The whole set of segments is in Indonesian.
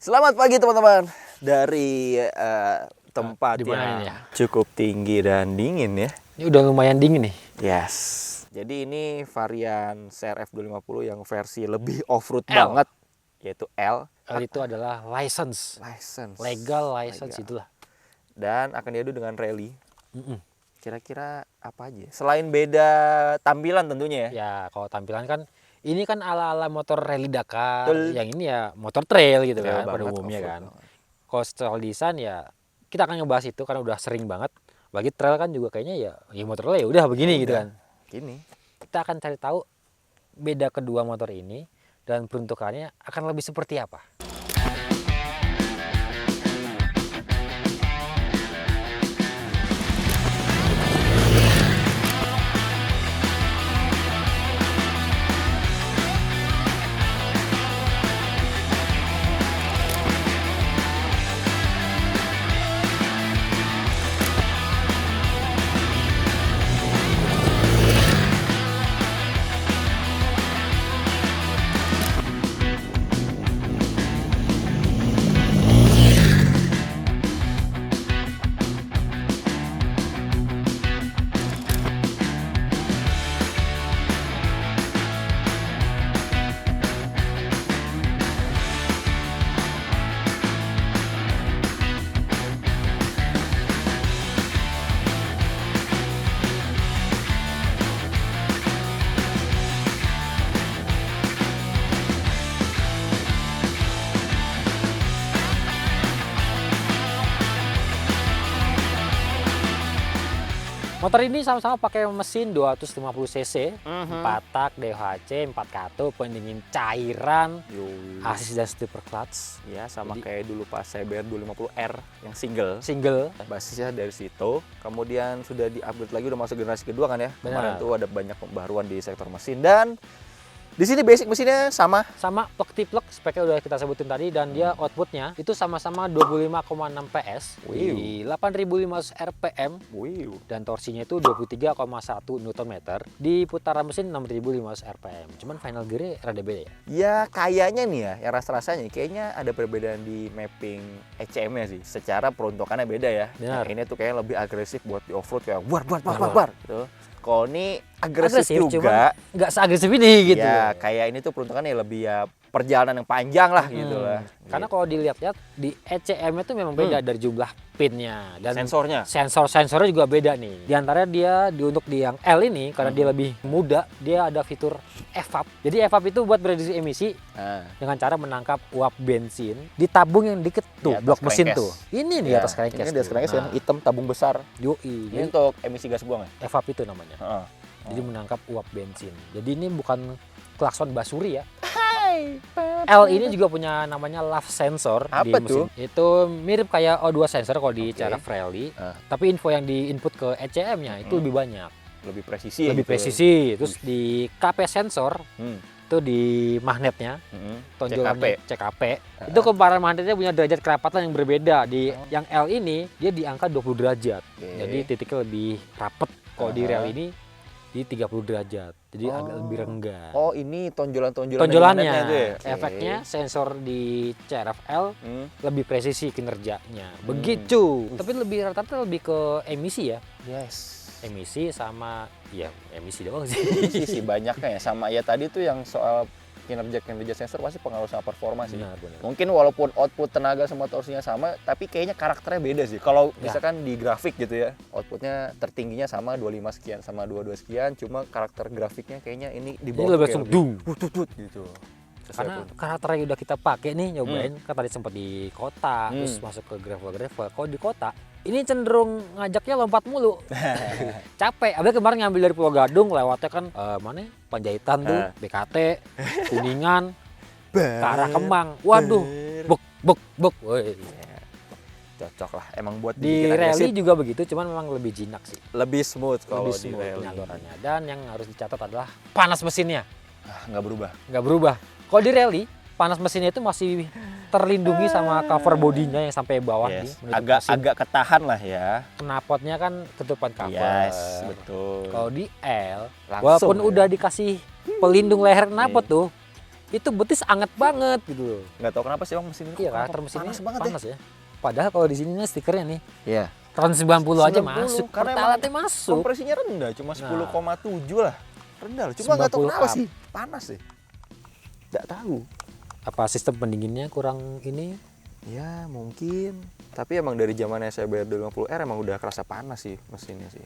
Selamat pagi teman-teman. Dari tempat di mana yang ini ya? cukup tinggi dan dingin ya. Ini udah lumayan dingin nih. Yes. Jadi ini varian CRF 250 yang versi lebih off-road L. banget, yaitu L. L itu adalah license. Legal license Legal. itulah. Dan akan diadu dengan rally. Mm-mm. Kira-kira apa aja? Selain beda tampilan tentunya ya. Ya kalau tampilan kan ini kan ala-ala motor rally Dakar. Betul. Yang ini ya motor trail gitu Trail kan pada banget, umumnya off-road kan. banget. Kalau style desain ya kita akan ngebahas itu karena udah sering banget. Bagi trail kan juga kayaknya ya motor trail ya udah begini gitu kan. Gini. Kita akan cari tahu beda kedua motor ini dan peruntukannya akan lebih seperti apa. Motor ini sama-sama pakai mesin 250 cc, 4 tak DHC, 4 katu, pendingin cairan, asis dan stepper clutch. Ya sama Jadi- kayak dulu pas CBR 250R yang single. Single. Basisnya dari situ, kemudian sudah di-upgrade lagi, udah masuk generasi kedua kan ya. Kemarin Benar. tuh ada banyak pembaruan di sektor mesin dan di sini basic mesinnya sama. Sama plug speknya udah kita sebutin tadi dan dia outputnya itu sama-sama 25,6 PS di 8.500 RPM Wow. dan torsinya itu 23,1 Nm di putaran mesin 6.500 RPM. Cuman final gear rada beda ya. Ya kayaknya nih ya, yang rasa-rasanya kayaknya ada perbedaan di mapping ECM-nya sih. Secara peruntukannya beda ya. Benar. Yang ini tuh kayaknya lebih agresif buat di off-road kayak bar gitu. Kalau ini agresif juga. cuman nggak seagresif ini gitu. Ya kayak ini tuh peruntukannya lebih ya perjalanan yang panjang lah gitu lah. Karena kalau dilihat-lihat di ECM itu memang beda dari jumlah pinnya dan sensornya. sensornya juga beda nih. Di antara dia untuk di yang L ini karena dia lebih muda, dia ada fitur EVAP. Jadi EVAP itu buat mereduksi emisi Nah, dengan cara menangkap uap bensin di tabung yang dikit tuh, Di atas blok mesin crankcase. tuh. Ini nih di ya, atas crankcase. Ini di atas crankcase tuh. yang hitam tabung besar. Yoi. Ini Jadi untuk emisi gas buang ya? EVAP itu namanya. Heeh. Jadi menangkap uap bensin. Jadi ini bukan klakson basuri ya. L ini juga punya namanya love sensor di Apa tuh? mesin. Itu mirip kayak O2 sensor kalau di Oke. cara rally. Ah. Tapi info yang di input ke ECM-nya itu lebih banyak. Lebih presisi. Lebih gitu. presisi. Terus di KP sensor Hmm. itu di magnetnya, tonjolannya CKP. CKP. Itu kebaran magnetnya punya derajat kerapatan yang berbeda. Di yang L ini dia di angka 20 derajat. Oke. Jadi titiknya lebih rapet. Kalau di Aha. rel ini di 30 derajat. Jadi agak lebih renggang. Oh ini tonjolan-tonjolan Tonjolannya, di magnetnya itu ya? Oke. efeknya sensor di CRF-L Hmm. lebih presisi kinerjanya. Begitu. Tapi lebih rata-rata lebih ke emisi ya. Yes. Emisi sama ya emisi doang sih. Ini sih banyaknya ya, sama ya tadi tuh yang soal kinerja sensor pasti pengaruh sama performa sih. Benar, benar. Mungkin walaupun output tenaga sama torsinya sama, tapi kayaknya karakternya beda sih. Kalau Ya. misalkan di grafik gitu ya, outputnya tertingginya sama 25 sekian sama 22 sekian, cuma karakter grafiknya kayaknya ini di Ini bawah lebih kayak langsung dung. tut gitu. Sesuai Karena peruntukan. karakter yang udah kita pakai nih nyobain kan tadi sempat di kota terus masuk ke gravel. Kalau di kota ini cenderung ngajaknya lompat mulu. Capek. Abis kemarin ngambil dari Pulau Gadung lewatnya kan mana ya? Panjaitan tuh, BKT, Kuningan, ke arah Kemang. Waduh, bek. Woi. Cocok lah, emang buat Di dibikin rally agresif, juga begitu, cuman memang lebih jinak sih. lebih smooth kalau Lebih di smooth rally. penyalurannya. Dan yang harus dicatat adalah panas mesinnya. Nggak berubah. Nggak berubah. Kalau di rally, panas mesinnya itu masih terlindungi sama cover bodinya yang sampai bawah nih. Yes. menutup Agak mesin. agak ketahan lah ya. Knalpotnya kan ketutupan cover. Yes, betul. Kalau di L, Langsung walaupun ya. udah dikasih pelindung leher knalpot Nih. tuh, itu betis anget banget gitu loh. Nggak tahu kenapa sih bang mesin ini Iya, kok karakter mesinnya panas banget panas ya. Padahal kalau di sini nih stikernya nih ya. tahun 90 aja 90, masuk, karena pertalatannya masuk. Kompresinya rendah, cuma 10,7 lah. Rendah loh, cuma nggak tahu 90 kenapa up. sih. Panas sih. Nggak tahu. Apa sistem pendinginnya kurang ini? Ya mungkin. Tapi emang dari zamannya saya bayar 250R emang udah kerasa panas sih mesinnya sih.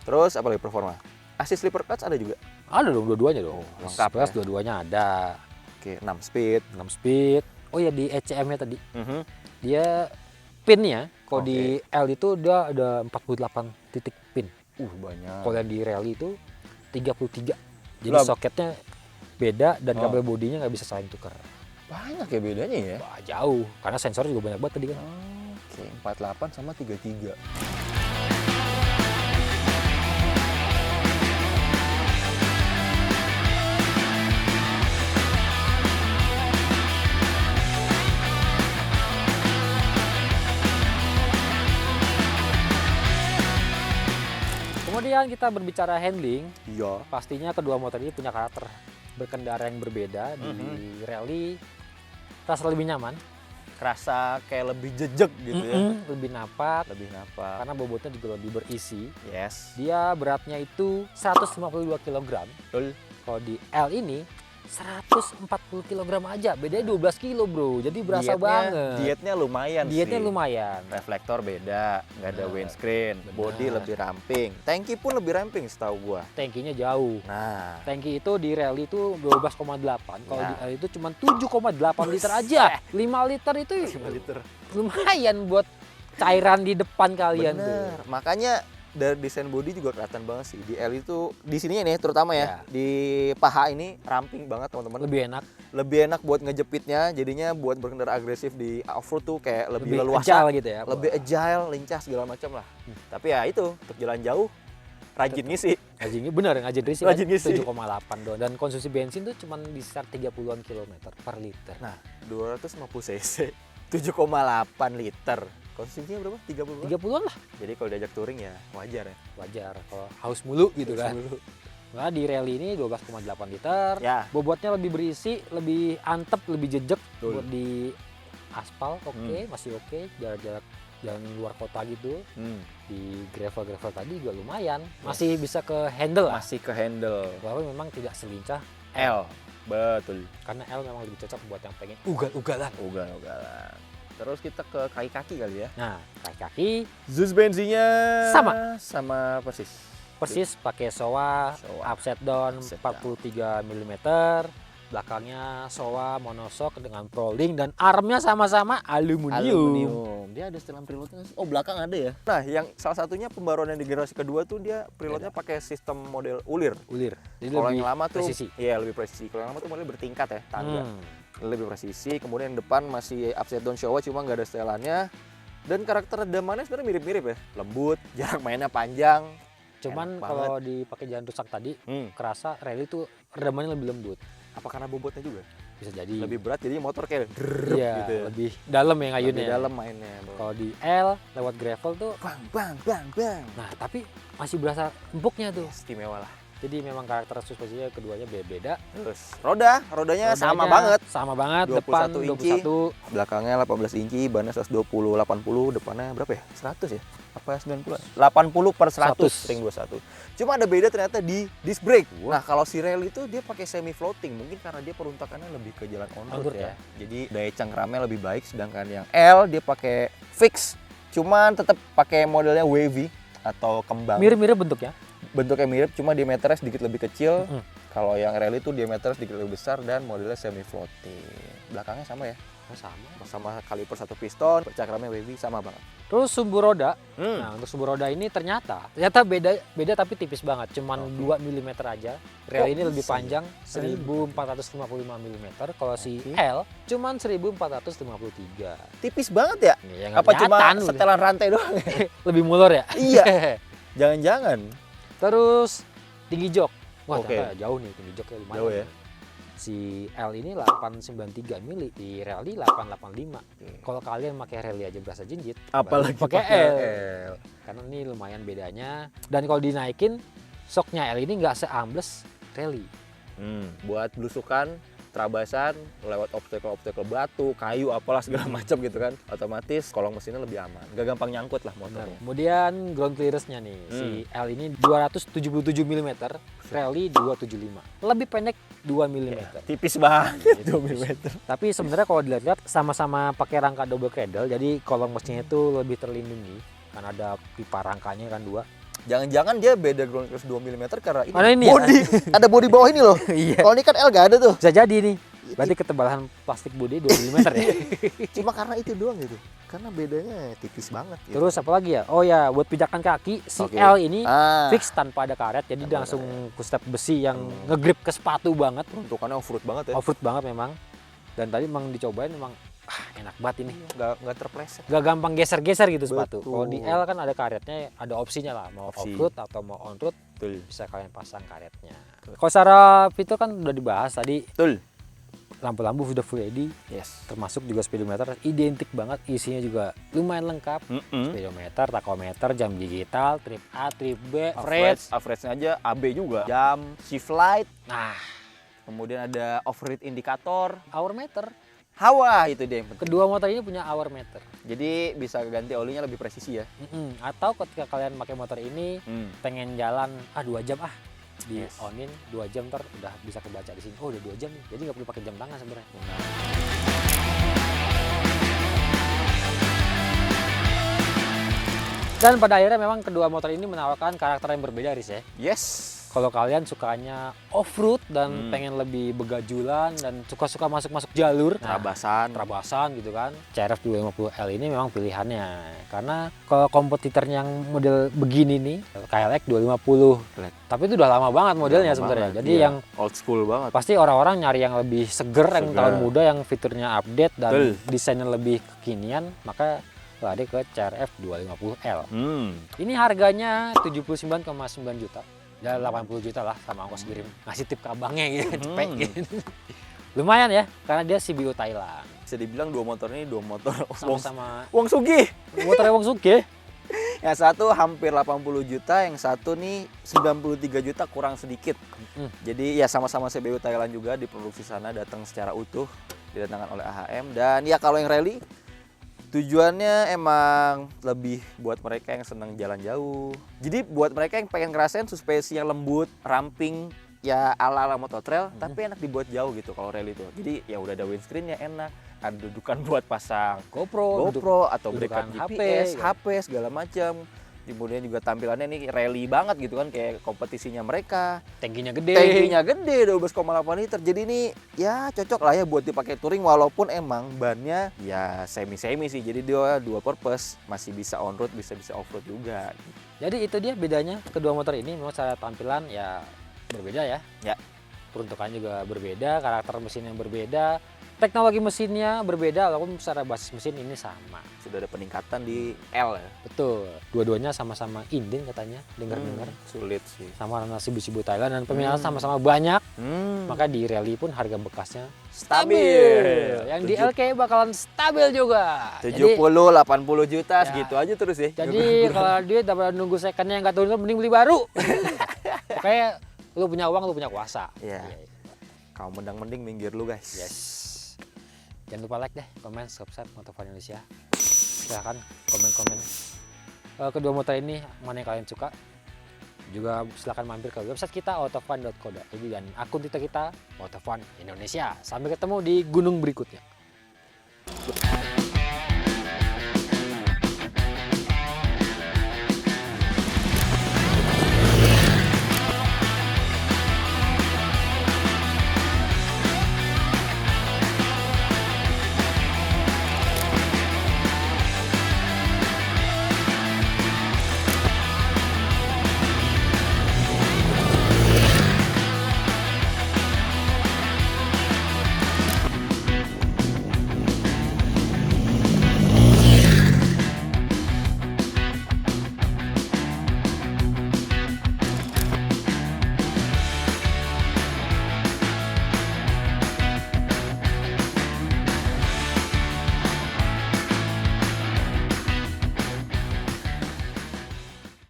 Terus apa lagi performa? Assist slipper clutch ada juga? Ada dong dua-duanya dong. Oh, lengkap Plus ya. dua-duanya ada. Oke, 6 speed. 6 speed. Oh ya di ECM-nya tadi. Mhm. Dia pinnya kalau Oke. di L itu dia ada 48 titik pin. Banyak. Kalau yang di rally itu 33. Jadi Lah. soketnya beda dan Oh. kabel bodinya nggak bisa saling tukar. Banyak ya bedanya ya? Wah, jauh. Karena sensornya juga banyak banget tadi kan. Oke, 48 sama 33. Kemudian kita berbicara handling, Iya. pastinya kedua motor ini punya karakter berkendara yang berbeda. Di rally rasa lebih nyaman, Kerasa kayak lebih jejek gitu ya. lebih napak, Lebih napak. karena bobotnya juga lebih berisi. Yes. Dia beratnya itu 152 kg. Betul. Kalau di L ini 140 kg aja, bedanya 12 kilo bro, jadi berasa banget. Dietnya lumayan Dietnya sih. lumayan. Reflektor beda, nggak ada Benar. windscreen, Benar. body lebih ramping, tangki pun lebih ramping setahu gua. Tankinya jauh. Nah, Tangki itu di rally itu 12,8. Kalau Ya. di L itu cuma 7,8 liter aja. 5 liter itu 5 liter. lumayan buat cairan di depan kalian Bener. tuh. Makanya dari desain body juga kelihatan banget sih. Di L itu di sininya nih terutama ya, Ya. di paha ini ramping banget teman-teman. Lebih enak, Lebih enak buat ngejepitnya, jadinya buat berkendara agresif di off-road tuh kayak lebih leluasa, agile gitu ya. lebih agile, lincah segala macam lah. Tapi ya itu untuk jalan jauh rajin ngisi. Ngajinnya bener, ngajin risi Rajin ngisi. 7,8 doang. Dan konsumsi bensin tuh cuma di sekitar 30-an kilometer per liter. Nah, 250 cc, 7,8 liter. Konsumsinya berapa? 30 30-an lah, Jadi kalau diajak touring ya wajar ya. wajar. Kalau haus mulu gitu kan. Dulu. Nah, di rally ini 12,8 liter. Ya. Bobotnya lebih berisi, lebih antep, lebih jejek. Betul. Buat di aspal masih oke. Jarak-jarak jalan luar kota gitu. Di gravel-gravel tadi juga lumayan. Masih bisa ke handle lah. Masih ke handle. Walaupun memang tidak selincah L. Betul. karena L memang lebih cocok buat yang pengen ugal-ugalan. Ugal-ugalan. Terus kita ke kaki-kaki kali ya. Nah, kaki-kaki Suspensinya sama persis pakai Showa, Showa. upside down Upside 43 mm. Belakangnya Showa monoshock dengan Proling dan armnya sama-sama aluminium. Dia ada setelan preloadnya nggak sih? Oh, belakang ada ya. Nah, yang salah satunya pembaruan yang di generasi kedua tuh dia preloadnya pakai sistem model ulir. Ulir. Jadi Kalau lebih yang lama tuh presisi. iya lebih presisi. Kalau yang lama tuh model bertingkat ya, tangga. Hmm. Lebih presisi. Kemudian yang depan masih upside down Showa cuma nggak ada setelannya. Dan karakter redamannya sebenarnya mirip-mirip ya. Lembut, jarak mainnya panjang. Cuman Enak kalau dipakai jalan rusak tadi kerasa rally itu redamannya lebih lembut. Apa karena bobotnya juga? Bisa jadi. Lebih berat jadi motor kayak drrrr Iya, gitu ya. lebih dalam ya Lebih ngayunnya. dalam mainnya, Bro. Kalau di L lewat gravel tuh, Bang, bang, bang, bang. nah tapi masih berasa empuknya tuh. Istimewa lah. Jadi memang karakter suspensinya keduanya beda. Terus rodanya sama banget. Sama banget. 21 Depan inci. 21. Belakangnya 18 inci, bannya 120 80, depannya berapa ya? 100 ya? Apa 90? 80 per 100 100. ring 21. Cuma ada beda ternyata di disc brake. Nah, kalau si Rally itu dia pakai semi floating, mungkin karena dia peruntukannya lebih ke jalan on-road On-road ya. ya. Jadi daya cengkeramnya lebih baik, sedangkan yang L dia pakai fix, cuman tetap pakai modelnya wavy atau kembang. Mirip-mirip bentuknya. Bentuknya mirip, cuma diameternya sedikit lebih kecil. Mm-mm. Kalau yang Rally itu diameternya sedikit lebih besar dan modelnya semi floating. Belakangnya sama ya, Oh, sama. sama kaliper satu piston, cakramnya wavy sama banget. Terus sumbu roda. Nah, untuk sumbu roda ini ternyata beda tapi tipis banget, cuman 2 mm aja. Rel Kok ini lebih bisa ya? panjang 1455 mm. Kalau si Oke. L cuman 1453. Tipis banget ya? Ya, nggak Apa cuma kelihatan udah. setelan rantai doang? Lebih molor ya? Iya. Jangan-jangan. Terus tinggi jok. Wah, Oke. ternyata jauh nih tinggi joknya lumayan. Jauh ya? Si L ini 893 mili, di rally 885. Kalau kalian pakai rally aja berasa jinjit, Apalagi baru pakai pakai L. L. Karena ini lumayan bedanya. Dan kalau dinaikin, shocknya L ini nggak seambles rally. Buat belusukan, terabasan, lewat obstacle batu, kayu, apalah segala macam gitu kan. Otomatis kolong mesinnya lebih aman. Gak gampang nyangkut lah motornya. Kemudian ground clearance-nya nih, si L ini 277 mm, rally 275. Lebih pendek 2 mm. Tipis banget 2 mm. Tapi sebenarnya kalau dilihat sama-sama pakai rangka double cradle, jadi kolong mesinnya itu lebih terlindungi karena ada pipa rangkanya kan dua. Jangan-jangan dia beda ground clearance 2 mm karena ini, Mana ini body. Ada body bawah ini loh. Iya. Kalau ini kan L gak ada tuh. Bisa jadi nih. Berarti ketebalan plastik body 2 mm ya. Cuma karena itu doang gitu. Karena bedanya tipis banget gitu. Terus apa lagi ya? Oh ya, buat pijakan kaki si Oke. L ini Ah, fix tanpa ada karet. Jadi dia langsung step besi yang ngegrip ke sepatu banget. peruntukannya off-road banget ya. Off-road banget memang. Dan tadi emang dicobain memang enak banget ini. Nggak terpleset. Gak gampang geser-geser gitu sepatu. Betul. Kalau di L kan ada karetnya, ada opsinya lah. Mau Opsi. off-road atau mau on-road, Betul. bisa kalian pasang karetnya. Kalau secara fitur kan udah dibahas tadi. Betul. Lampu-lampu sudah full LED, Yes. termasuk juga speedometer identik banget, isinya juga lumayan lengkap. Speedometer, tachometer, jam digital, trip A, trip B, average. Average-nya aja AB juga. Jam, shift light, Nah, kemudian ada off-road indikator. hour meter. Hawa itu dia yang penting. Kedua motor ini punya hour meter. Jadi bisa ganti olinya lebih presisi ya. Atau ketika kalian pakai motor ini pengen jalan 2 jam di Yes. onin 2 jam ntar udah bisa kebaca di sini. Oh udah 2 jam nih. Jadi nggak perlu pakai jam tangan sebenarnya. Dan pada akhirnya memang kedua motor ini menawarkan karakter yang berbeda, Riz ya. Yes. Kalau kalian sukanya off-road dan pengen lebih begajulan dan suka-suka masuk-masuk jalur, terabasan gitu kan, CRF 250L ini memang pilihannya. Karena kalau kompetitor yang model begini nih, KLX 250, tapi itu udah lama banget modelnya sebenarnya. Jadi yang old school banget. pasti orang-orang nyari yang lebih seger, yang tahun muda, yang fiturnya update dan Betul. desainnya lebih kekinian, maka lari ke CRF 250L. Hmm. Ini harganya 79,9 juta. Ya 80 juta lah sama ongkos kirim. Ngasih tip ke abangnya gitu, cepet gitu. Lumayan ya, karena dia CBU Thailand. Bisa dibilang dua motor ini dua motor Sama-sama Wong Sugih. motornya Wong Suge. Yang satu hampir 80 juta, yang satu nih 93 juta kurang sedikit. Jadi ya sama-sama CBU Thailand juga, diproduksi sana, datang secara utuh, didatangkan oleh AHM. Dan ya kalau yang rally tujuannya emang lebih buat mereka yang senang jalan jauh. Jadi buat mereka yang pengen ngerasain suspensi yang lembut, ramping, ya ala-ala mototrail, tapi enak dibuat jauh gitu kalau rally itu. Jadi ya udah ada windscreen-nya enak, ada dudukan buat pasang GoPro atau backup dudukan GPS, HP, HP segala macam. Kemudian juga tampilannya nih rally banget gitu kan, kayak kompetisinya mereka. Tangkinya gede. Tankinya gede 12,8 liter. Jadi ini ya cocok lah ya buat dipakai touring, walaupun emang bannya ya semi-semi sih. Jadi dia dual purpose, masih bisa on road, bisa off road juga. Jadi itu dia bedanya kedua motor ini. Memang secara tampilan ya berbeda ya. Ya. Peruntukan juga berbeda, karakter mesin yang berbeda, teknologi mesinnya berbeda, walaupun secara basis mesin ini sama. Sudah ada peningkatan di L ya. Betul. Dua-duanya sama-sama inden katanya, dengar-dengar. Sulit sih. Sama karena CBU Thailand dan peminatnya sama-sama banyak. Maka di rally pun harga bekasnya Stabil. Yang di LK bakalan stabil juga. 70, 80 juta segitu aja terus ya. Jadi kalau duit daripada nunggu secondnya yang nggak turun, mending beli baru. Pokoknya lu punya uang, lu punya kuasa. Iya. Kau mending minggir lu guys. Yes. Jangan lupa like deh, komen, subscribe Motovun Indonesia. Silahkan komen-komen kedua motor ini mana yang kalian suka. Juga silahkan mampir ke website kita autovun.co.id dan akun Twitter kita Motovun Indonesia. Sampai ketemu di gunung berikutnya.